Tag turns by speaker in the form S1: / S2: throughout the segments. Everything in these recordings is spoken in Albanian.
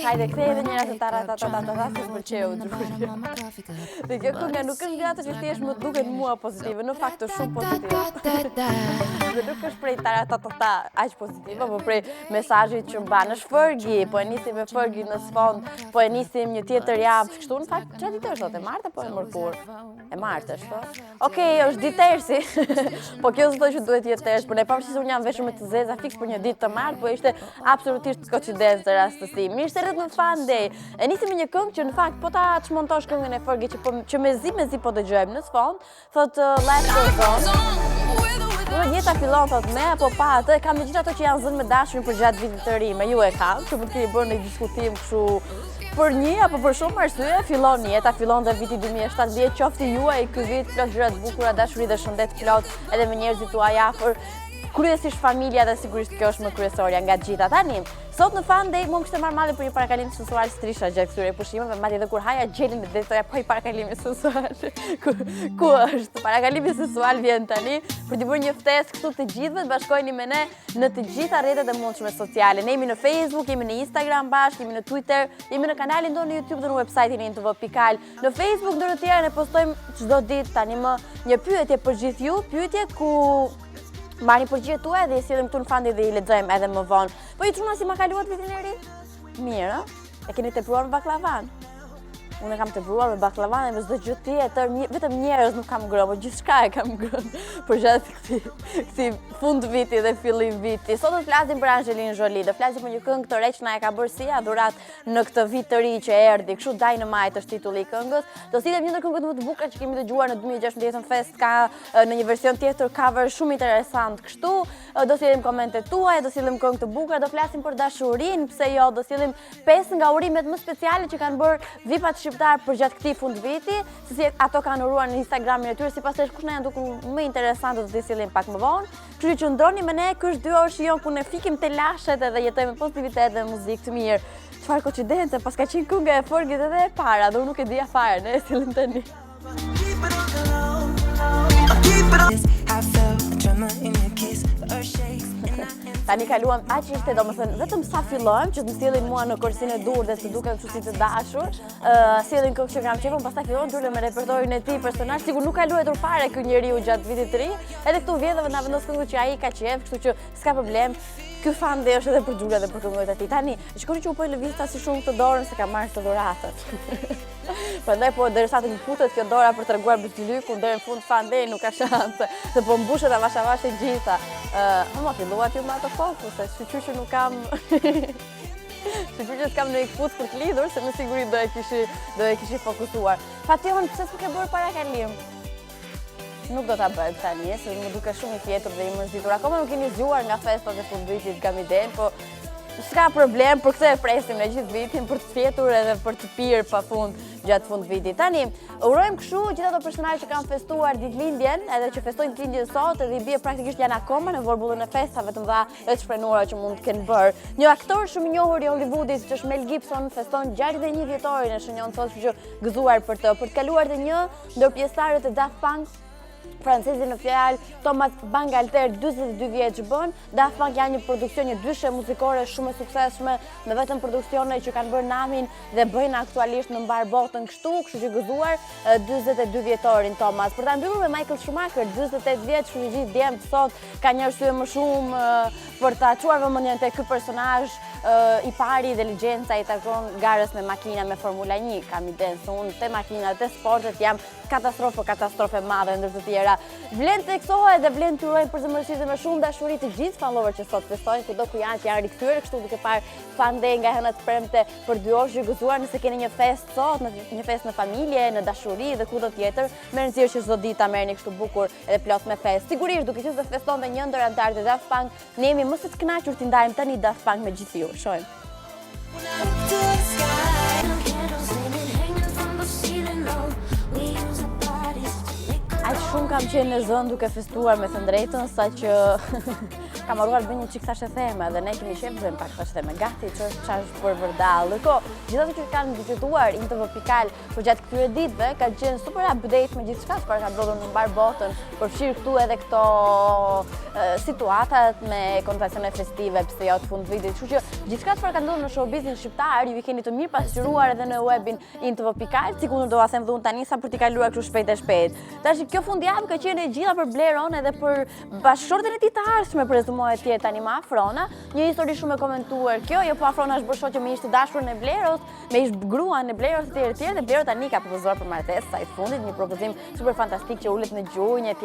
S1: Hajde, kthej edhe njëra të taratatata se pëlqeu Xhulia. Dhe kjo kënga nuk është nga ato që thjesht më duket mua pozitive, në fakt është shumë pozitive. Dhe nuk është prej taratatata aq pozitive, por prej mesazhit që mban është Fergie, po e nisim me Fergie në sfond, po e nisim një tjetër javë kështu, në fakt çfarë ditë është sot, e martë apo e mërkur? E martë është, po. Okej, është ditë tersi. Po kjo s'do që duhet jetë ters, por ne pavarësisht se unë jam veshur me të zeza fiks për një ditë të martë, po ishte absolutisht koincidencë rastësi. Mirë se rret në Fan Day. E nisim me një këngë që në fakt po ta çmontosh këngën e Fergie që mezi po dëgjojmë në fond, thotë Life Goes On. Jeta fillon thot me apo pa atë, kam me gjithë ato që janë zënë me dashurin për gjatë vitit të ri, me ju e kam, që mund të keni bërë një diskutim kështu për një apo për shumë arsye, fillon jeta, fillon dhe viti 2017, qofti juaj ky vit plot gjëra të bukura, dashuri dhe shëndet plot, edhe me njerëzit tuaj afër. Kryesisht familja dhe sigurisht kjo është më kryesorja nga gjitha. Tani, sot në Fan Day më kishte marrë malli për një parakalim sensual strisha gjatë këtyre pushimeve, madje edhe kur haja gjelin dhe thoya po i parakalimi sensual. Ku është? Parakalimi sensual vjen tani për të bërë një ftesë këtu të gjithëve, të bashkoheni me ne në të gjitha rrjetet e mundshme sociale. Ne jemi në Facebook, jemi në Instagram bashkë, jemi në Twitter, jemi në kanalin tonë në YouTube dhe në website-in intv.al. Në Facebook ndër të tjera ne postojmë çdo ditë tani më një pyetje për gjithë ju, pyetje ku mbani përgjigjet tuaja dhe i sillim këtu në Fan Day dhe i lexojmë edhe më vonë. Po ju çuna si ma kaluat vitin e ri? Mirë, ë? E keni tepruar me baklavan? Unë kam tepruar me baklavan dhe me çdo gjë tjetër, vetëm njerëz nuk kam ngrënë, por gjithçka e kam ngrënë për gjatë këtij fund viti dhe fillim viti. Sot do të flasim për Angelina Jolie, do flasim për një këngë të re që na e ka bërë si adhurat në këtë vit të ri që erdhi. Kështu Dynamite është titulli i këngës. Do sillim një ndër këngët më të bukura që kemi dëgjuar në 2016 Fest, ka në një version tjetër cover shumë interesant kështu. Do sillim komentet tuaja, do sillim këngë të bukura, do flasim për dashurinë, pse jo, do sillim 5 nga urimet më speciale që kanë bërë VIP-at shqiptar për gjatë këtij fundviti, se si ato kanë uruar në Instagramin e tyre, sipas se kush na janë dukur më interesante do t'i sillim pak më vonë. Kështu që ndroni me ne, ky është 2 orë shijon ku ne fikim te lashet edhe jetojmë pozitivitet dhe muzikë të mirë. Çfarë koincidence, pas ka qenë kënga e Fergie edhe e para, dhe unë nuk e dija fare, ne e sillim tani. Tani kaluam aq ishte, domethënë vetëm sa fillojmë që të sillin mua në korsinë e dur dhe të duken kështu si të dashur, sillin këngë që kam qepur, pastaj fillon të me repertorin e tij personazh, sikur nuk ka luajtur fare ky njeriu gjatë vitit të ri, edhe këtu vjen dhe na vendos këngë që ai ka qef, kështu që s'ka problem. Ky Fan Day është edhe për Xhulia dhe për këngët e tij. Tani, shikoni që u po lëvizta si shumë të dorën se ka marrë të dhuratat. Prandaj po derisa të mfutet kjo dora për treguar Butylykun deri në fund Fan Day nuk ka shanse, se po mbushet avash e gjitha. Ma fillua ti me ato fokus, se shqyqy që nuk kam shqyqy që s'kam në i këpuc për të lidhur, se me siguri do e kishi fokusuar. Fation, pëse s'u ke bërë parakalim? Nuk do t'a bëjmë tani, se më duke shumë i fjetur dhe i mërzitur. Akoma nuk keni zgjuar nga festat e fundvitit Gamiden, po s'ka problem, për këtë e presim në gjithë vitin, për të fjetur edhe për të pirë pa fund gjatë fund vitit. Tani, urojmë kështu gjithë ato personazhe që kanë festuar ditëlindjen, edhe që festojnë ditëlindjen sot, edhe i bie praktikisht janë akoma në vorbullën e festave të mëdha dhe të shprenuara që mund të kenë bërë. Një aktor shumë i njohur i Hollywoodit, siç është Mel Gibson, feston 61 vjetorin e shënjon sot, që gëzuar për të kaluar dhe një ndër pjesëtarët e Daft Punk, francezi në fjalë Thomas Bangalter, 42 vjeç bën. Daft Punk janë një produksion, një dyshe muzikore shumë e suksesshme, me vetëm produksione që kanë bërë namin dhe bëjnë aktualisht në mbar botën kështu që gëzuar 42 vjetorin Thomas. Për ta mbyllur me Michael Schumacher, 48 vjeç, kështu që gjithë djemt sot ka një arsye më shumë për ta çuar vëmendjen te ky personazh i pari dhe legjenca i takon garës me makina me Formula 1, kam idenë se unë te makinat, te sportet jam katastrofe madhe ndër të tjera. Vlen të eksohet dhe vlen të urojnë përzemërsisht dhe me shumë dashuri të gjithë fanlover që sot festojnë, kudo ku janë, që janë rikthyer kështu duke parë fande nga hëna të premte për 2 orë që gëzuar. Nëse keni një fest sot, një fest në familje, në dashuri dhe kudo tjetër, merrni thjesht që çdo ditë ta merrni kështu bukur edhe plot me fest. Sigurisht duke qenë se festonte një ndër anëtarët e Daft Punk, ne jemi më së të kënaqur t'i ndajmë tani Daft Punk me gjithë ju. Shohim. Aq shumë kam qenë në zënë duke festuar me thënë drejtën, sa që kam arruar bën një çik thashë theme dhe ne kemi qenë bëjmë pak thashë theme gati çfarë është për vërdall. Ndërkohë, gjithë ato që kanë digituar Intv Pikal për gjatë këtyre ditëve kanë qenë super update me gjithçka çfarë ka ndodhur në mbar botën, përfshir këtu edhe këto situatat me kontracione festive, pse jo të fund vitit. Kështu që gjithçka çfarë ka ndodhur në showbizin shqiptar, ju i keni të mirë pasqyruar edhe në webin Intv Pikal, sikur do ta them dhun tani sa për t'i kaluar kështu shpejt e shpejt. Tash kjo fundjavë ka qenë e gjitha për Bleron edhe për bashkëshorten e tij të ardhshme, prezumohet të jetë tani më Afrona. Një histori shumë e komentuar kjo, jo po Afrona është bërë shoqe me ish të dashurën e Bleros, me ish gruan e Bleros etj dhe Blero tani ka propozuar për martesë sa i fundit, një propozim super fantastik që ulet në gjunjë etj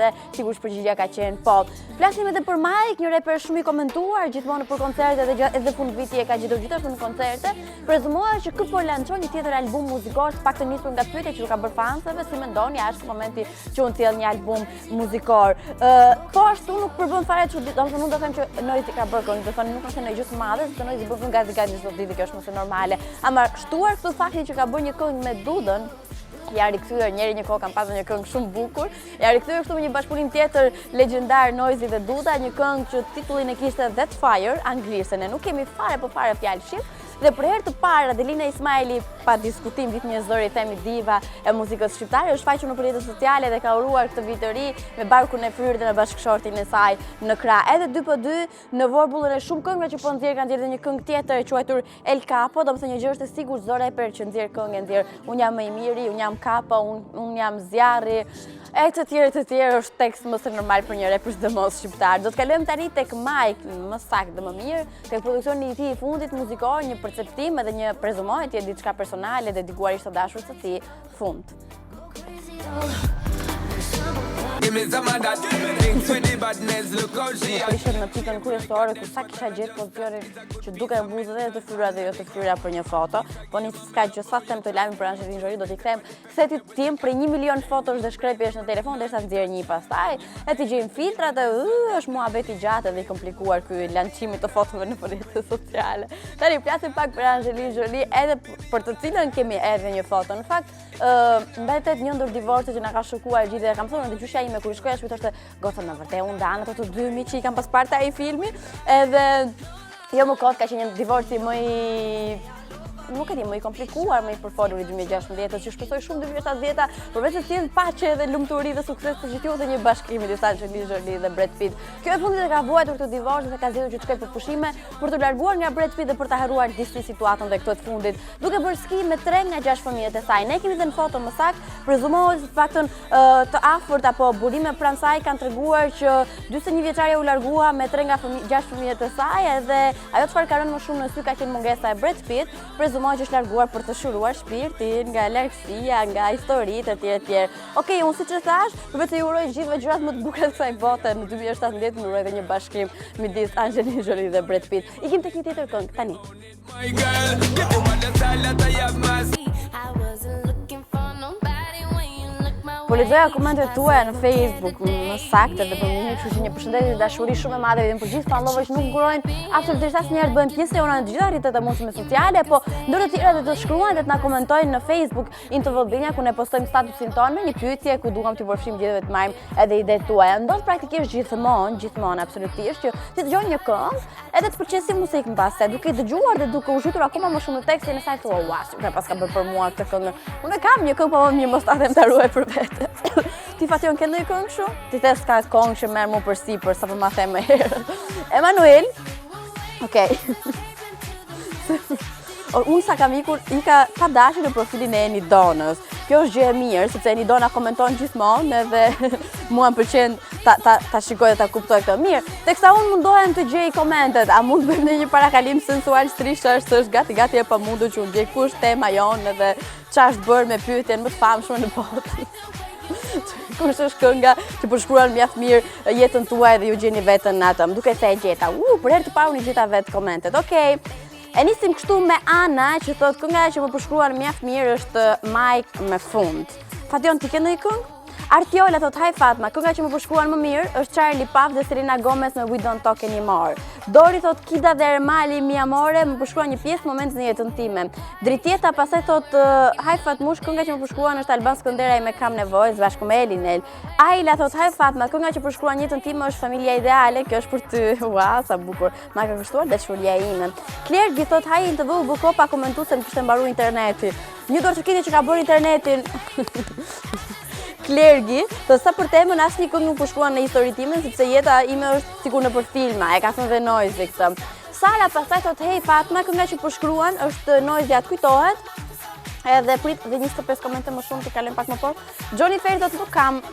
S1: dhe sigurisht përgjigjja ka qenë po. Flasim edhe për Mike, një reper shumë i komentuar gjithmonë për koncerte edhe fund viti e ka gjetur gjithashtu në koncerte. Prezumohet që ky po lançon një tjetër album muzikor, të paktën nisur nga pyetja që u ka bërë fansëve, si mendoni, a është momenti që unë t'jell një album muzikor. Po ashtu nuk përbën fare çuditshëm, domethënë unë do them që Noizi ka bërë këngë, do thënë nuk është në gjysmë madhe, se Noizi bën gati çdo ditë, kjo është më se normale. Ama shtuar këtu fakti që ka bërë një këngë me Dudën, ja rikthyer njëri një kohë kam pasur një këngë shumë bukur, ja rikthyer këtu me një bashkëpunim tjetër legjendar Noizi dhe Duda, një këngë që titullin e kishte That Fire, anglisht, ne nuk kemi fare po fare fjalë shqip. Dhe për herë të parë Adelina Ismaili, pa diskutim, ditë një zëri themi diva e muzikës shqiptare, është faqur në rrjetet sociale dhe ka uruar këtë vit të ri me barkun e fryrë dhe me bashkëshortin e saj në krah. Edhe 2x2 në vorbullën e shumë këngëve që po nxjerr, kanë nxjerrë një këngë tjetër e quajtur El Capo, domethënë një gjë është e sigurt, çdo reper që nxjerr këngë nxjerr unë jam më i miri, unë jam Capo, unë jam zjarri. E të tjerë është tekst më së normal për një reper sidomos shqiptar. Do të kalojmë tani tek Mike, më saktë dhe më mirë, tek produksioni i tij i fundit muzikor, një perceptim edhe një prezumohet të jetë diçka personale dhe diguarisht të dashur së tij, fund. Ishte në pikën kryesore ku sa kisha gjetë pozicionin që duke mbuzë dhe të fyra dhe jo të fyra për një foto, po një s'ka që sa them të lajmin për Anxhelin Jolie do t'i kthem setit tim për 1 milion fotosh dhe shkrepjesh në telefon derisa nxjerr një pastaj, e t'i gjejmë filtrat dhe është muhabet i gjatë dhe i komplikuar ky lançimi të fotove në rrjetet sociale. Tani flasim pak për Anxhelin Jolie, edhe për të cilën kemi edhe një foto. Në fakt, mbetet një ndër divorcet që na ka shokuar gjithë dhe kam thonë në gjyqja ime kur i shkoja shpyt është goca me vërtet unë dan ato të dy miq që i kam pas parë ai filmi, edhe jo më kot ka qenë një divorci më i nuk e di, më i komplikuar, më i përfolur i 2016-s, që shpresoj shumë 2017-a, përveç se sjell paqe dhe lumturi dhe sukses të gjithë dhe një bashkim midis Anxhelin Jolie dhe Brad Pitt. Kjo e fundit e ka vuajtur këtë divorc dhe ka zgjedhur që të shkojë për pushime për të larguar nga Brad Pitt dhe për ta harruar disi situatën dhe këtë të fundit, duke bërë ski me 3 nga 6 fëmijët e saj. Ne kemi dhënë foto më saktë, prezumohet se faktën të afërt apo burime pranë saj kanë treguar që 41 vjeçaria u largua me 3 nga 6 fëmijët e saj, edhe ajo çfarë ka rënë më shumë në sy ka qenë mungesa e Brad Pitt, prezumohet që është larguar për të shuruar shpirtin nga largësia, nga historitë etj. Okej, unë siç e thash, përveç se ju uroj gjithëve gjërat më të bukura të kësaj bote në 2017, më uroj edhe një bashkim midis Anxhelin Jolie dhe Brad Pitt. Ikim tek një tjetër këngë tani. Po lexoja komentet tuaja në Facebook më saktë dhe për një kështu që një përshëndetje dashuri shumë e madhe vetëm për gjithë fanlove që nuk ngurojnë absolutisht asnjëherë të bëjnë pjesë jona në të gjitha rrjetet e mundshme sociale, po ndër të tjera të shkruajnë dhe të na komentojnë në Facebook Intv Albania ku ne postojmë statusin tonë me një pyetje ku duam t'ju përfshijmë gjithëve të marrim edhe idetë tuaja. Ndodh praktikisht gjithmonë absolutisht që ti dëgjon një këngë edhe të pëlqen si muzikë mbase, duke dëgjuar dhe duke u zhytur akoma më shumë në tekstin e saj thua, "Ua, pas ka bërë për mua këtë këngë." Unë kam një këngë, po më mos ta them ta ruaj për vetë. Ti Fation ke ndonjë këngë kështu? Ti thes ka këngë që merr mua për sipër, sapo ma them më herët. Emanuel. Okej. unë sa kam ikur, i ka pa dashi në profilin e Enidonës. Kjo është gjë e mirë, sepse Enidona komenton gjithmonë edhe mua më pëlqen ta shikoj dhe ta kuptoj këtë mirë. Teksa unë mundohem të gjej komentet, a mund bëjmë në një parakalim sensual strishash, se është gati e pamundur që unë gjej kush tema jonë edhe qa është bërë me pyetjen më të famshme në botë. Kush është kënga që përshkruan mjaft mirë jetën tuaj dhe ju gjeni vetën në atë. Më duke se e gjeta. Për herë të parë unë gjeta vetë komentet. Okej. E nisim kështu me Ana që thot kënga që më përshkruan mjaft mirë është Mike me fund. Fation, ti ke ndonjë këngë? Artiola thot, hi Fatma, kënga që më përshkruan më mirë është Charlie Puth dhe Selena Gomez me We Don't Talk Anymore. Dori thot, Kida dhe Ermali mi amore më përshkruan një pjesë moment në jetën time. Dritjeta pasaj thot, hi Fatmush, kënga që më përshkruan është Alban Skënderaj me Kam Nevojë bashkë me Elinel. Aila thot, hi Fatma, kënga që përshkruan jetën time është Familja Ideale, kjo është për ty. Ua, sa bukur. Ma ka kushtuar dashuria ime. Klergi thot, hi intervju Bukopa komentu se më kishte mbaruar interneti. Një dorë çukiti që ka bërë internetin. Klergi, të sa për temën asë një këngë nuk përshkruan në histori time, sepse jeta ime është sikur në për filma, e ka thënë dhe Noizi këtë. Sara pastaj thot, hej Fatma, kënga që përshkruan është Noizi atë kujtohet, edhe prit dhe 25 komente më shumë të kalem pak më por. Johnny Ferry thot, nuk kam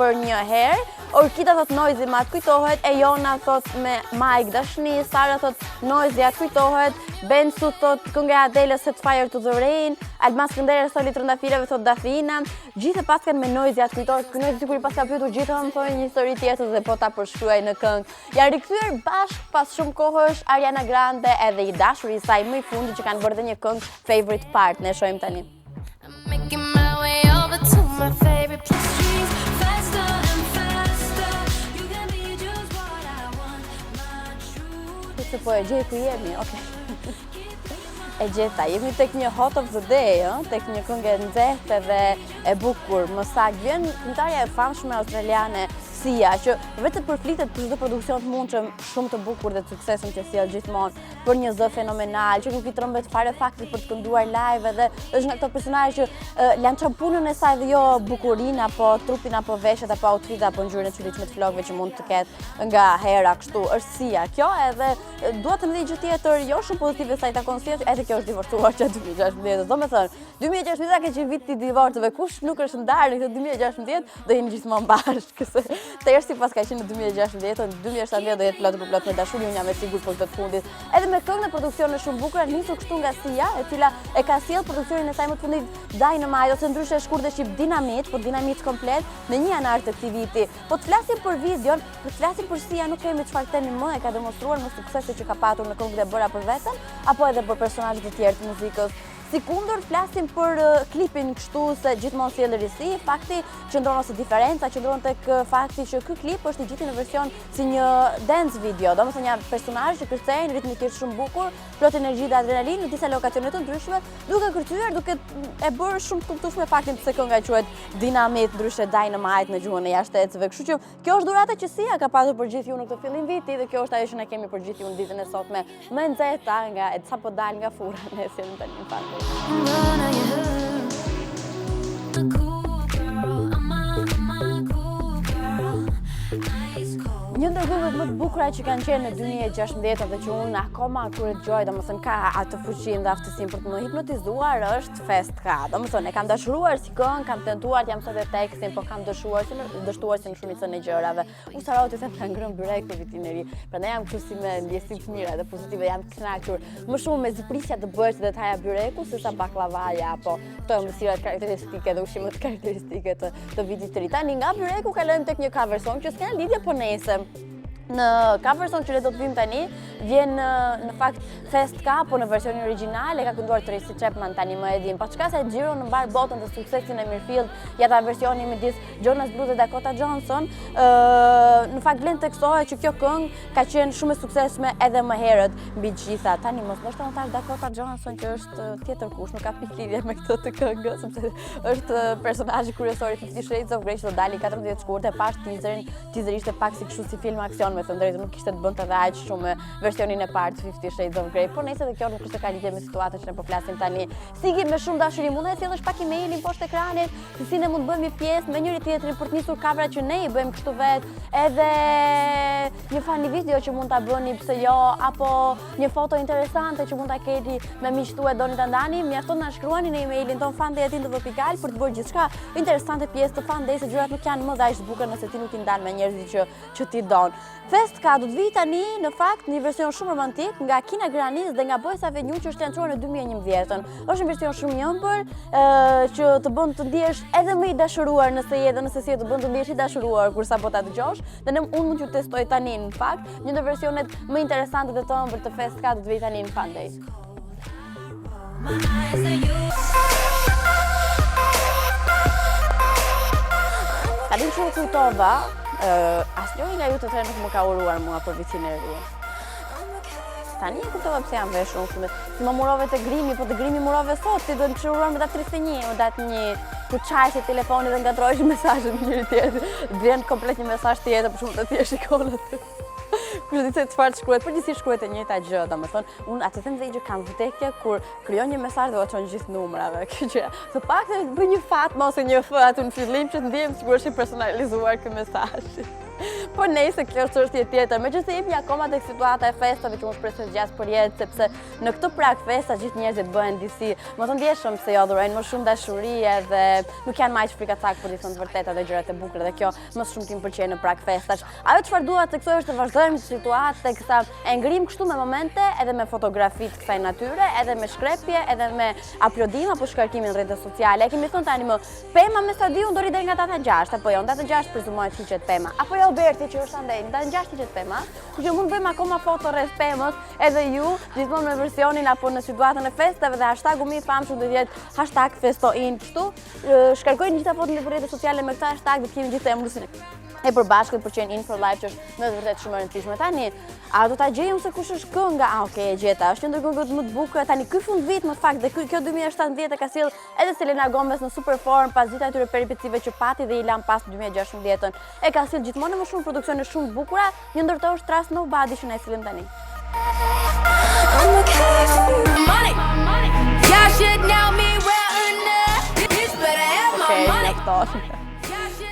S1: për një herë, Orkida thot Noizi ma të kujtohet, Ejona thot me Mike dashni, Sara thot Noizi atë kujtohet, Bensu thot kënga Adele Set Fire to the Rain, Alban Skënderaj soli trëndafileve thot Dafina, gjithë paskan me Noizi atë kujtohet, Noizi sikur i pas ka pyetur gjithë më thonë një histori tjetër dhe po ta përshkruaj në këngë. Janë rikthyer bashkë pas shumë kohësh Ariana Grande edhe i dashuri i saj më i fundit që kanë bërë dhe një këngë Favorite Part, ne shohim tani. Po e gjej ku jemi, okej. E gjeta, jemi tek një hot of the day, tek një këngë e nxehtë dhe e bukur. Më saktë vjen këngëtarja e famshme australiane Sia, që vetë përflitet për çdo produksion të mundshëm shumë të bukur dhe të suksesshëm që sjell gjithmonë, për një zë fenomenal, që nuk i trembet fare fakti për të kënduar live edhe është nga këto personazhe që lançon punën e saj dhe jo bukurinë apo trupin apo veshjet apo outfitin apo ngjyrën e çuditshme të flokëve që mund të ketë nga hera kështu. Është Sia kjo edhe dua të më di gjë tjetër jo shumë pozitive sa i takon Sia, edhe kjo është divorcuar që 2016. Domethënë 2016 ka qenë viti i divorcëve, kush nuk është ndarë në këtë 2016 do jeni gjithmonë bashkë. Tërë si pas ka qenë në 2016, në 2017 do jetë plot për plot me dashuri, unë jam e sigurt për këtë të fundit. Edhe me këngë në produksione shumë bukura, nisur kështu nga Sia, e cila e ka sjellë produksionin e saj më të fundit Dynamite ose ndryshe shkurtë shqip Dinamit, por Dinamit komplet në 1 janar të këtij viti. Po të flasim për videon, po të flasim për Sia, nuk kemi çfarë themi më, e ka demonstruar me sukseset që ka patur në këngët e bëra për veten, apo edhe për personazhe të tjerë të muzikës. Si kundër flasim për klipin kështu se gjithmonë sjell risi, fakti qëndron ose diferenca qëndron tek fakti që ky klip është i gjithë në version si një dance video, domethënë një personazh që kërcejnë ritmikisht shumë bukur, plot energji dhe adrenalinë në disa lokacione të ndryshme, duke kërcyer, duke e bërë shumë të kuptueshme faktin pse kënga quhet Dynamit, ndryshe Dynamite në gjuhën e jashtëecëve. Kështu që kjo është dhurata që Sia ka pasur për gjithë ju në këtë fillim viti dhe kjo është ajo që ne kemi për gjithë ju në ditën e sotme, më nxehta nga e sapo dal nga fura ne sjellim tani në fakt. Një ndër këngët më të bukura që kanë qenë në 2016 dhe që unë akoma kur e dëgjoj, domethënë ka atë fuqinë dhe aftësinë për të më hipnotizuar është Fest Ka. Domethënë e kam dashuruar si këngë, kam tentuar t'jam sot tekstin, por kam dështuar si në shumicën e gjërave. Unë Sarau të them ka ngrënë byrek këtë vitin e ri. Prandaj jam kështu si me ndjesim të mira dhe pozitive, jam të kënaqur. Më shumë me ziprisja të bërës dhe të haja byreku sesa baklavaja apo këto ëmbëlsirat karakteristike dhe ushqimet karakteristike të vitit të ri. Tani nga byreku kalojmë tek një cover song që s'ka lidhje po nesër. Në cover song që le do të vim tani, vjen në fakt Fest Ka, po në versionin origjinal e ka kënduar Tracy Chapman, tani më e dim. Po çka se xhiro në mbar botën të suksesin e Mirfield, ja ta versioni midis Jonas Blue dhe Dakota Johnson, në fakt vlen tekstohet që kjo këngë ka qenë shumë e suksesshme edhe më herët mbi të gjitha. Tani mos ndoshta ta Dakota Johnson që është tjetër kush, nuk ka pikë lidhje me këtë të këngë, sepse është personazhi kryesor i 50 Shades of Grey që do dali 14 shkurtë, pash teaserin, teaser ishte pak si kështu si film aksion, me thënë drejtë, nuk kishte të bënte edhe aq shumë versionin e parë të 50 Shades of Grey, por nëse edhe kjo nuk është ka lidhje me situatën që ne po flasim tani. Sigi me shumë dashuri mund të sjellësh pak emailin poshtë ekranit, se si ne mund të bëjmë pjesë me njëri tjetrin për të nisur kamera që ne i bëjmë kështu vet, edhe një fani video që mund ta bëni, pse jo, apo një foto interesante që mund ta keni me miqtë tuaj doni ta ndani, mjafton na shkruani në emailin ton fanday@indv.al për të bërë gjithçka interesante pjesë të Fanday, se gjërat nuk janë më dash të bukura nëse ti nuk i ndan me njerëzit që ti don. Festka do të vi tani në fakt një version shumë romantik nga Kina Grannis dhe nga Boys Avenue që është lanshuar në 2011. Është një version shumë i ëmbël që të bën të ndihesh edhe më i dashuruar nëse je dhe nëse si të bën të ndihesh i dashuruar kur sapo ta dëgjosh. Dhe unë mund t'ju testoj tani në fakt një ndër versionet më interesante dhe të ëmbël të Festka do të vi tani në Fanday. Tani që u kujtova, asnjëri nga ju të tre nuk më ka uruar mua për vitin e ri. Tani e kuptova pse jam vesh unë. Si më murove të grimi, po të grimi murove sot, ti do të më uruar me datë 31, me datë një ku çajsh telefoni dhe ngatrohesh mesazhet me njëri tjetrin. Vjen komplet një mesazh tjetër, për shembull të thjesht shikon atë. Kur di se çfarë shkruhet, përgjithsisht shkruhet e njëjta gjë, domethënë, unë atë them se gjë kam vdekje kur krijon një mesazh dhe u çon gjithë numrave. Kjo gjë. Të paktën bëj një Fatma ose një F aty në fillim që të ndihem sigurisht i personalizuar ky mesazh. Po nëse kjo është çështje tjetër, megjithëse jemi akoma tek situata e festave që unë shpresoj të zgjas për jetë, sepse në këtë prag festa gjithë njerëzit bëhen disi, më të ndjeshëm se jo dhurojnë më shumë dashuri edhe nuk janë më aq frikacak për të thënë të vërtetë dhe gjërat e bukura, dhe kjo më shumë tim pëlqen në prag festash. Ajo çfarë dua të theksoj është të vazhdojmë situatë teksa e ngrim kështu me momente edhe me fotografi të kësaj natyre, edhe me shkrepje, edhe me aplodime apo shkarkimin në rrjetet sociale. Kemi thënë tani më, Pema me stadium do rri deri nga data 6, apo jo, data 6 prezumohet hiqet Pema. Apo jo Berti që është andej, data 6 hiqet Pema. Kështu që mund bëjmë akoma foto rreth Pemës, edhe ju, gjithmonë me versionin apo në situatën e festave dhe hashtagu më i famshëm do të jetë #festoin kështu. Shkarkojnë gjitha fotot në rrjetet sociale me këtë hashtag dhe kemi gjithë emërsin e përbashkët për qenë in for life që është me të vërtet shumë e rëndësishme. Tani, a do ta gjejmë se kush është kënga? Okej, e gjeta. Është një ndër këngët më të bukura. Tani ky fundvit më fakt dhe kjo 2017 e ka sjell edhe Selena Gomez në super form pas gjithë atyre peripetive që pati dhe i lan pas 2016-ën. E ka sjell gjithmonë më shumë produksione shumë të bukura. Një ndër to është Trust Nobody që na sillim tani.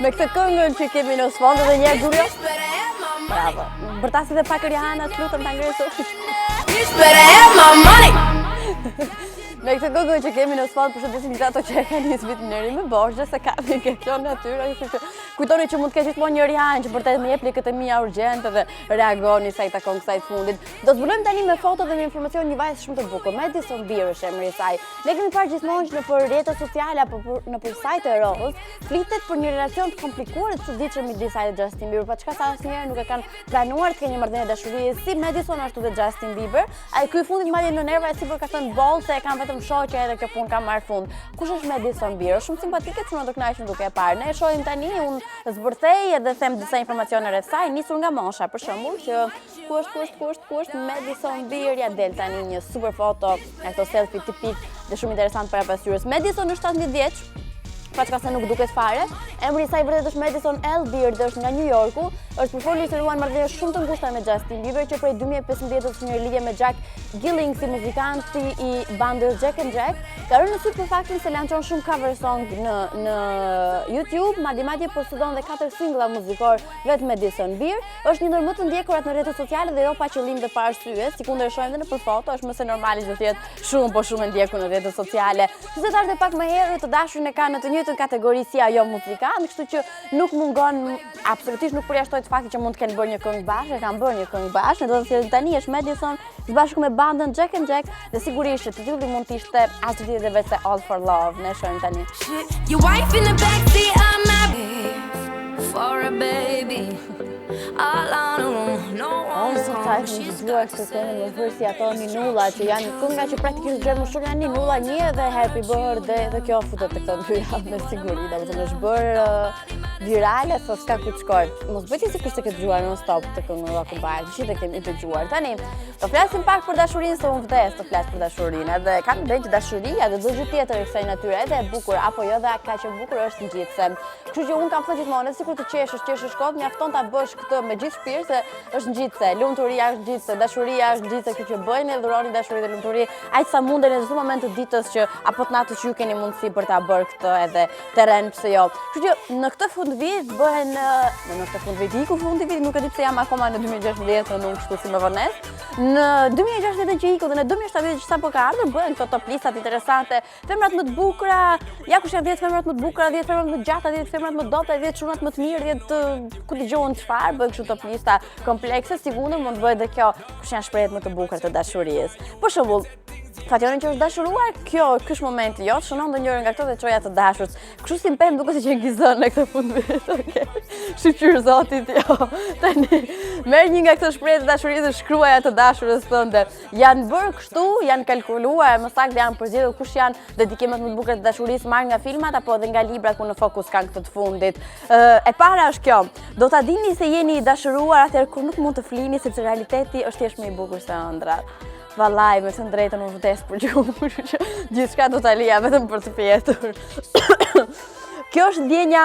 S1: Me këtë këngën që kemi në sfond dhe një gurjo. Bravo. Bërtasit e pak Rihanna të lutëm të ngresur. Me këtë këngën që kemi në sfond, përshëndesim gjithë ato që e kanë njësë vitin e ri me Borxhe, se kami ke kjo natyra. Kujtoni që mund të kesh gjithmonë një Rihanna që vërtet më jep lekët e mia urgjente dhe reagoni sa i takon kësaj të fundit. Do të zbulojmë tani me foto dhe me informacion një vajzë shumë të bukur. Madison Beer është emri i saj. Ne kemi parë gjithmonë që nëpër rrjetet sociale apo nëpër sajte e rrobës flitet për një relacion të komplikuar të çuditshëm midis saj dhe Justin Bieber, por çka sa asnjëherë nuk e kanë planuar të kenë një marrëdhënie dashurie si Madison ashtu dhe Justin Bieber. Ai ky fundit madje në nerva e sipër ka thënë boll se e kanë vetëm shoqe edhe kjo punë ka marrë fund. Kush është Madison Beer? Shumë simpatike, shumë do kënaqem duke e parë. Ne e shohim tani, unë zbërthej edhe them disa informacione rreth saj, nisur nga mosha, për shembull, që ku është Madison Beer, ja del tani një super foto, ato selfie tipik dhe shumë interesant para pasqyrës. Madison është 17 vjeç. Pa çka se nuk duket fare. Emri i saj vërtet është Madison L. Beer dhe është nga New Yorku. Është përfolur se ruan marrëdhënie shumë të ngushta me Justin Bieber që prej 2015 është një lidhje me Jack Gilling si muzikanti i bandës Jack and Jack. Ka rënë në syt për faktin se lançon shumë cover song në YouTube, madje poston dhe 4 singla muzikor vetë Madison Beer. Është një ndër më të ndjekurat në rrjetet sociale dhe jo pa qëllim dhe pa arsye, sikundër shohim edhe nëpër foto, është më se normale që të jetë shumë e ndjekur në rrjetet sociale. Qytetarët e pak më herët të dashurin e kanë në të njëjtën kategori si ajo muzikant, kështu që nuk mungon, absolutisht nuk përjashtoj të fakti që mund të kenë bërë një këngë bashkë, kanë bërë një këngë bashkë, do të thënë tani është Madison së bashku me bandën Jack and Jack dhe sigurisht titulli mund të ishte as të tjetër vetë se All for Love. Ne shohim tani. Your wife in the backseat of my for a baby. Unë të taj në zhluar këtë temë në vërsi ato Ninulla që janë kënga që praktikisht gjerë më shumë janë Ninulla 1 dhe Happy Birthday dhe kjo futet të këtë dyja me siguri. Dhe të është bërë virale, thot s'ka ku të shkoj. Mos bëti si kështë të këtë dëgjuar non stop të këngë Rock Bar, që të kemi dëgjuar. Tani, të flasim pak për dashurinë se unë vdes të flas për dashurinë. Edhe kam ndonjë që dashuria dhe çdo gjë tjetër e kësaj natyre edhe e bukur apo jo dhe ka që bukur është ngjitse. Kështu që unë kam thënë gjithmonë, sikur të qeshësh kot, mjafton ta bësh këtë me gjithë shpirt se është ngjitse. Lumturia është ngjitse, dashuria është ngjitse, kështu që bëjeni dhuroni dashuri dhe lumturi aq sa mundeni në çdo moment të ditës që apo të natës që ju keni mundësi për ta bërë këtë edhe terren pse jo. Kështu që në këtë fundvit bëhen në këtë fundvit iku fundi vitit, nuk e di pse jam akoma në 2016, nuk kështu si më vones. Në 2016 që iku dhe në 2017 që sapo ka ardhur bëhen këto top listat interesante, femrat më të bukura, ja kush janë 10 femrat më të bukura, 10 femrat më të gjata, 10 femrat më të dota, 10 çunat më të mirë, 10 ku dëgjohen çfarë, bëhen kështu top lista komplekse, sigurisht mund të bëhet edhe kjo kush janë shprehjet më të bukura të dashurisë. Për shembull, fationin që është dashuruar, kjo është momenti jot, shënon ndonjërin nga këto dhe çoja të dashurt. Kështu si mpem duket se që ngizon në këtë fundvit. Okej. Shqyr zotit, jo. Tani merr një nga këto shprehje të dashurisë dhe shkruaj atë dashurës tënde. Janë bërë kështu, janë kalkuluar, më saktë janë përzgjedhur kush janë dedikimet më të bukura të dashurisë marrë nga filmat apo edhe nga librat ku në fokus kanë këtë të fundit. E para është kjo. Do ta dini se jeni i dashuruar atëherë kur nuk mund të flini sepse realiteti është thjesht më i bukur se ëndrat. Vallaj, me të drejtën unë vdes për gjumë, gjithçka do ta lija vetëm për të pjetur. Kjo është ndjenja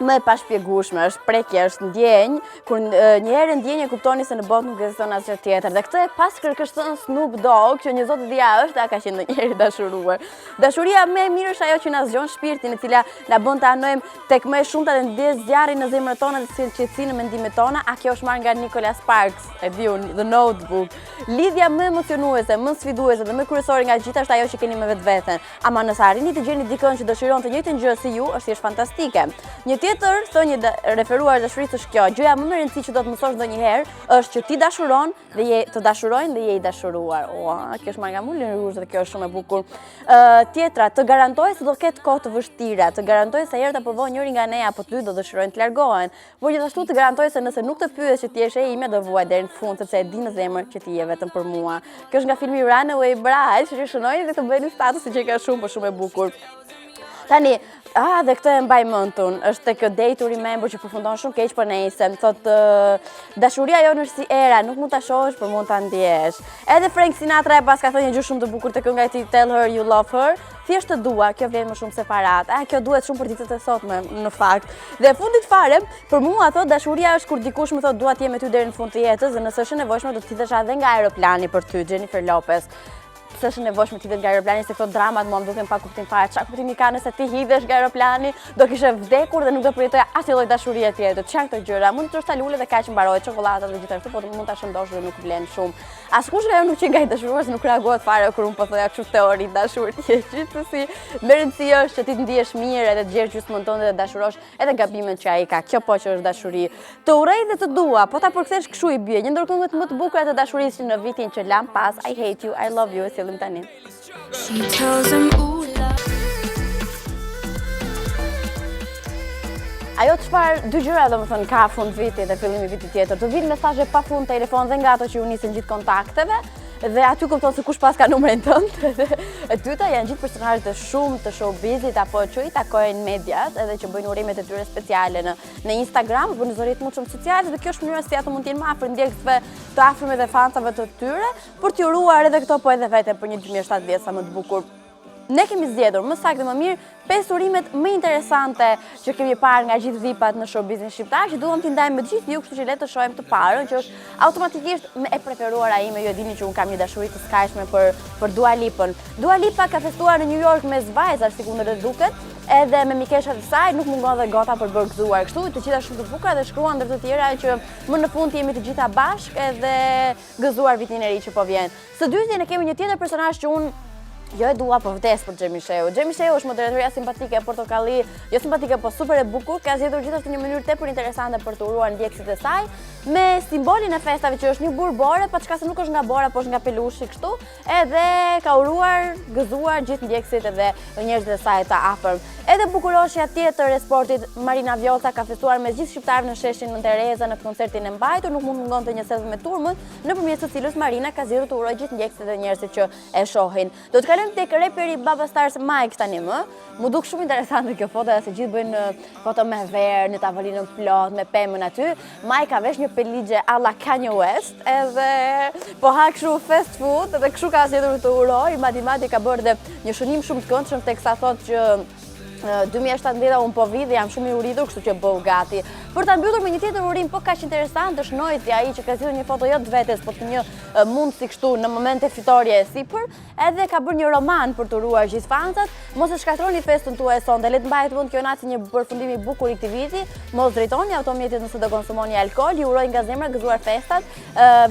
S1: më e pashpjegueshme, është prekje, është ndjenjë, kur një herë ndjenjë kuptoni se në botë nuk ekziston asgjë tjetër. Dhe këtë e pas kërkështon Snoop Dogg, që një zotë dhja është, a ka qenë ndonjëherë dashuruar. Dashuria më e mirë është ajo që na zgjon shpirtin, e cila na bën të anojmë tek më e shumta dhe ndjes zjarrin në zemrën tonë dhe qetësinë në mendimet tona. A kjo është marrë nga Nicholas Sparks, e diu, The Notebook. Lidhja më emocionuese, më sfiduese dhe më kryesore nga gjithë është ajo që keni me vetveten. Ama nëse arrini të gjeni dikën që dëshiron të njëjtën gjë si ju, është thjesht fantastike. Një tjetër thënie referuar dashurisë është kjo. Gjëja më e rëndësishme që do të mësosh ndonjëherë është që ti dashuron dhe të dashurohen dhe je i dashuruar. Kjo është marrë nga Moulin Rouge dhe kjo është shumë e bukur. Tjetra, të garantoj se do ketë kohë të vështira, të garantoj se herët apo vonë njëri nga ne apo dy do dëshirojnë të largohen. Por gjithashtu të garantoj se nëse nuk të pyes që ti je e ime, do vuaj deri në fund sepse e di në zemër që ti je vetëm për mua. Kjo është nga filmi Runaway Bride, që shënojnë dhe të bëjnë statusin që ka shumë për shumë e bukur. Tani, dhe këtë e mbaj mendun, është tek Day to Remember që përfundon shumë keq për nejse. Thotë dashuria jonë është si era, nuk mund ta shohësh, por mund ta ndjesh. Edhe Frank Sinatra e pas ka thënë një gjë shumë të bukur te kënga e tij Tell Her You Love Her. Thjesht të dua, kjo vlen më shumë se parat. Kjo duhet shumë për ditët e sotme në fakt. Dhe fundit fare, për mua thotë dashuria është kur dikush më thotë dua të jem me ty deri në fund të jetës dhe nëse është e nevojshme do të thitesh edhe nga aeroplani për ty, Jennifer Lopez. Pse është nevojshme të hidhet nga aeroplani se këto dramat mua më duken pa kuptim fare. Çfarë kuptimi ka nëse ti hidhesh nga aeroplani, do kishe vdekur dhe nuk do përjetoja asnjë lloj dashurie tjetër. Çfarë këto gjëra? Mund të trosh ta lule dhe kaq mbarohet çokolata dhe gjithashtu, po mund ta shëndosh dhe nuk vlen shumë. Askush nga ju nuk qenë nga i dashuruar se nuk reagohet fare kur unë po thoja kështu teori dashurie. Gjithsesi, më rëndësia është që ti të ndihesh mirë edhe të gjesh gjysmën tënde dhe dashurosh edhe gabimet që ai ka. Kjo po që është dashuri. Të uroj dhe të dua, po ta përkthesh kështu i bie. Një ndër këngët më të bukura të dashurisë në vitin që lam pas, I Hate You, I Love You, sillim tani. Ajo çfarë dy gjëra domethënë ka fund viti dhe fillimi vitit tjetër. Të vinë mesazhe pafund telefon dhe nga ato që u nisën gjithë kontakteve dhe aty kupton se kush pas ka numrin tënd. E dyta janë gjithë personazhet e shumë të showbizit apo që i takojnë mediat edhe që bëjnë urimet e tyre speciale në Instagram, apo në rrjetet shumë sociale dhe kjo është mënyra si ato mund të jenë më afër ndjekësve të afërm dhe fansave të tyre për t'i uruar edhe këto po edhe vete për një 2017 sa më të bukur. Ne kemi zgjedhur më saktë më mirë 5 urimet më interesante që kemi parë nga gjithë vipat në showbizin shqiptar, që duam t'i ndajmë me të gjithë ju, kështu që le të shohim të parën, që është automatikisht e preferuara ime. Ju e dini që unë kam një dashuri të skajshme për Dua Lipën. Dua Lipa ka festuar në New York me vajza, sikur në duket, edhe me mikeshat e saj, nuk mungon dhe gota për bërë gëzuar. Kështu të gjitha shumë të bukura dhe shkruan ndër të tjera që më në fund jemi të gjitha bashkë edhe gëzuar vitin e ri që po vjen. Së dyti ne kemi një tjetër personazh që unë jo e dua po vdes për Xhemi Shehu. Xhemi Shehu është moderatoria simpatike, portokalli, jo simpatike po super e bukur, ka zgjedhur gjithashtu një mënyrë tepër interesante për të uruar ndjekësit e saj, me simbolin e festave që është një burr bore, pa çka se nuk është nga bora, po është nga pelushi kështu, edhe ka uruar, gëzuar gjithë ndjekësit edhe njerëzit e saj të afërm. Edhe bukuroshja tjetër e sportit, Marina Vjosa ka festuar me gjithë shqiptarët në sheshin në Tereza në koncertin e mbajtur, nuk mund mungonte një selfie me turmën, nëpërmjet së cilës Marina ka zgjedhur të urojë gjithë ndjekësit dhe njerëzit që e shohin. Do të Kalojmë tek reperi Baba Stars Mike tani më. Mu duk shumë interesante kjo foto, se gjithë bëjnë foto me verë, një tavolinën plot, me pemën aty. Mike ka vesh një peligje alla Kanye West, edhe po ha kështu fast food, edhe kështu ka asjetur të uroj, Mati ka bërë dhe një shënim shumë të këndshëm, teksa thotë që 2017 unë po vi dhe jam shumë i uritur, kështu që bëu gati. Për ta mbyllur me një tjetër urim po kaq interesant është Noizi, ai që ka zgjedhur një foto jo të vetes, por të një mundësi kështu në momente fitorie e sipër, edhe ka bërë një roman për të uruar gjithë fansat. Mos e shkatroni festën tuaj sonte, le të mbahet mend kjo natë si një përfundim i bukur i këtij viti. Mos drejtoni automjetit nëse do konsumoni alkool, ju uroj nga zemra gëzuar festat.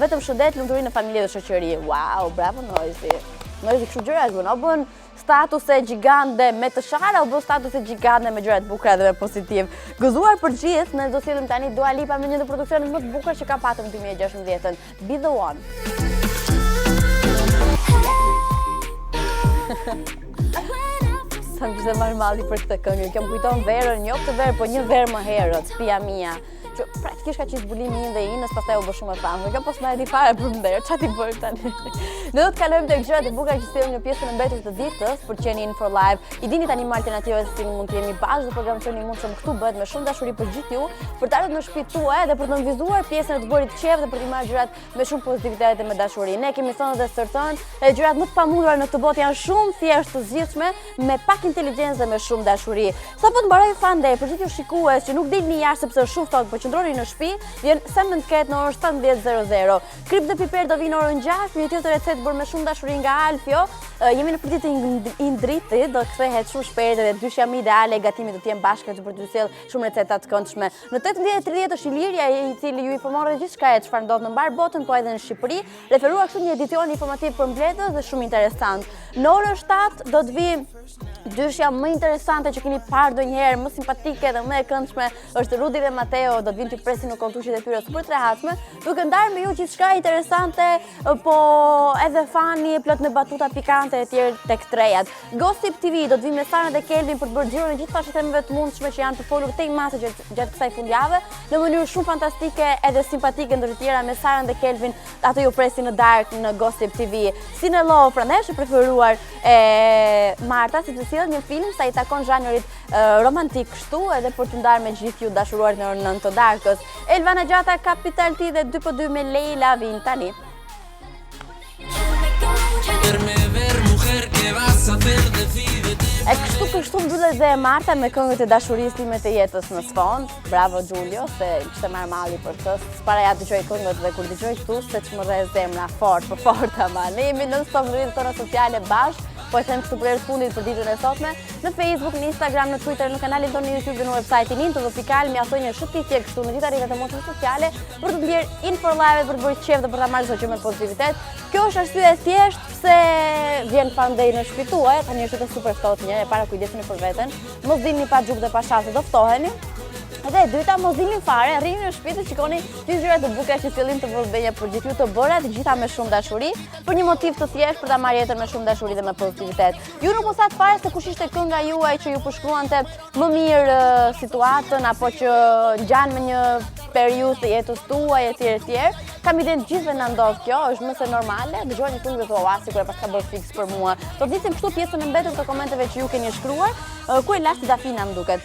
S1: Vetëm shëndet, lumturi në familje dhe shoqëri. Wow, bravo Noizi. Noizi kështu gjëra bën, o bën statuse gjigande me të shara, o bën statuse gjigande me gjëra të bukura dhe me pozitiv. Gëzuar për gjithë, ne do sillim tani Dua Lipa me një ndër produksionet më të bukura që ka patëm në 2016-ën. Be the One. Sa më kishte marrë malli për këtë këngë, kjo më kujton verën, jo këtë verë, po një verë më herët, Spia Mia. Që praktikisht ka qenë zbulimi i dhe inës, pastaj u bë shumë e famë. Kjo po s'na e di fare për mberë, ç'a ti bëj tani? Ne do të kalojmë tek gjërat e bukura që sillim në pjesën e mbetur të ditës për qenë In for Live. I dini tani më alternative se si mund të jemi bashkë dhe programacioni i mundshëm këtu bëhet me shumë dashuri për gjithë ju, për të ardhur në shtëpitë tuaja dhe për të nënvizuar pjesën e të bërit qef dhe për të marrë gjërat me shumë pozitivitet dhe me dashuri. Ne kemi thënë dhe sërthën, e gjërat më të pamundur në këtë botë janë shumë thjesht të zgjidhshme, me pak inteligjencë dhe me shumë dashuri. Sapo të mbaroj Fande, për gjithë ju shikues që nuk dilni jashtë sepse është shumë ftohtë, por qëndroni në shtëpi, vjen sa më ket në orën 17:00. Krip dhe piper do vinë orën 6, një tjetër recetë bërë me shumë dashuri nga Alfio. Jemi në përditje i ndritit, do kthehet shumë shpejt dhe dyshja më ideale e gatimit do të jem bashkë për të sjell shumë receta të këndshme. Në 18:30 është Iliria, i cili ju informon rreth gjithçka e çfarë ndodh në mbar botën, po edhe në Shqipëri, referuar kështu një edicion informativ për mbledhës dhe shumë interesant. Në orën 7 do të vi dyshja më interesante që keni parë ndonjëherë, më simpatike dhe më e këndshme, është Rudi dhe Mateo, do të vinë të presin në kontushit e tyre super të rehatshme, duke ndarë me ju gjithçka interesante, po edhe fani, plot me batuta pikante e tjerë tek trejat. Gossip TV do të vi me Sara dhe Kelvin për të bërë xhiron e gjithë pashatemeve të mundshme që janë të folur tej masë gjatë kësaj fundjavë, në mënyrë shumë fantastike edhe simpatike ndër të tjera me Sara dhe Kelvin, ato ju presin në darkë në Gossip TV. Cine Love, prandaj është preferuar e Marta, sepse sjell një film sa i takon zhanrit romantik kështu, edhe për të ndarë me gjithë ju dashuruar në orën 9 të darkës. Elvana Gjata, Capital T dhe 2x2 me Leila vin tani. E kështu mbyllet dhe Marta me këngët e dashurisë time të jetës në sfond. Bravo Giulio, se kishte marrë malli për këtë. Para ja dëgjoj këngët dhe kur dëgjoj këtu, se që më rre zemra fort, për fort ama. Ne jemi në stop në rrjetet tona sociale bashkë, po e them kështu për herë të fundit për ditën e sotme, në Facebook, në Instagram, në Twitter, në kanalin tonë në YouTube dhe në website-in in.fikal, mjafton një shëtitje kështu në gjithë rrjetet e mosave sociale për të blerë In for Live, për të bërë qef dhe për ta marrë çdo gjë me pozitivitet. Kjo është arsye e thjeshtë pse vjen Fandej në shtëpi tuaj, tani është super ftohtë një, e para kujdeseni për veten, mos dilni pa xhuk dhe pa shase, do ftoheni. Edhe e dyta, mos dilni fare, rrini në shtëpi të shikoni gjithë gjërat të bukura që sillin të vëllëbenja për gjithë ju të bëra, të gjitha me shumë dashuri, për një motiv të thjeshtë për ta marrë jetën me shumë dashuri dhe me pozitivitet. Ju nuk u thatë fare se kush ishte kënga juaj që ju përshkruante më mirë situatën apo që ngjan me një periudhë të jetës tuaj etj. Kam idenë gjithëve na ndodh kjo, është më se normale, dëgjoj një këngë dhe thua, sikur e paska bërë fiks për mua. Do të visim kështu pjesën e mbetur të komenteve që ju keni shkruar, ku e lasti Dafina më duket.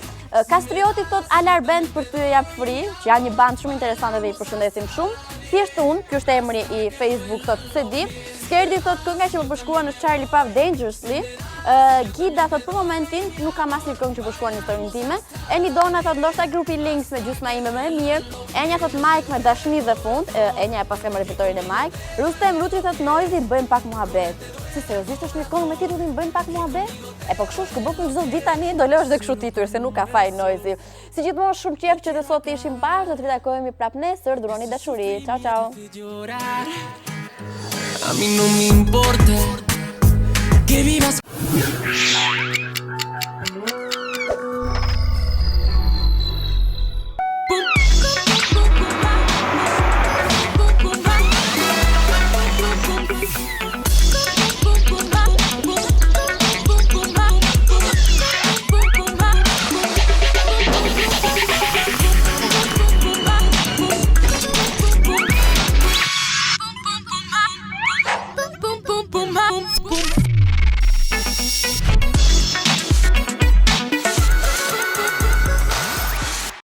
S1: Kastrioti thot Alar Band për ty jap free, që janë një band shumë interesante dhe i përshëndesim shumë. Thjesht unë, ky është emri i Facebook thot CD. Skerdi thot kënga që më përshkruan është Charlie Puth Dangerously. Gida thot për momentin nuk kam asnjë këngë që përshkruan në historinë time. Eni Dona thot ndoshta grupi Links me gjysma ime më e mirë. Enja thot Mike me dashni dhe fund. Enja e paska me repertorin e Mike. Rustem Rutri thot Noizi bëjmë pak muhabet. Si seriozisht është një këngë me titullin bëjmë pak muhabet? E po kështu shkëbëkun çdo ditë tani do lësh dhe kështu titull se nuk ka faj Noizi. Si gjithmonë shumë qejf që të sot ishim bashkë, do të ritakojmë prapë nesër, duroni dashuri. Ciao ciao. A mí no me importa que vivas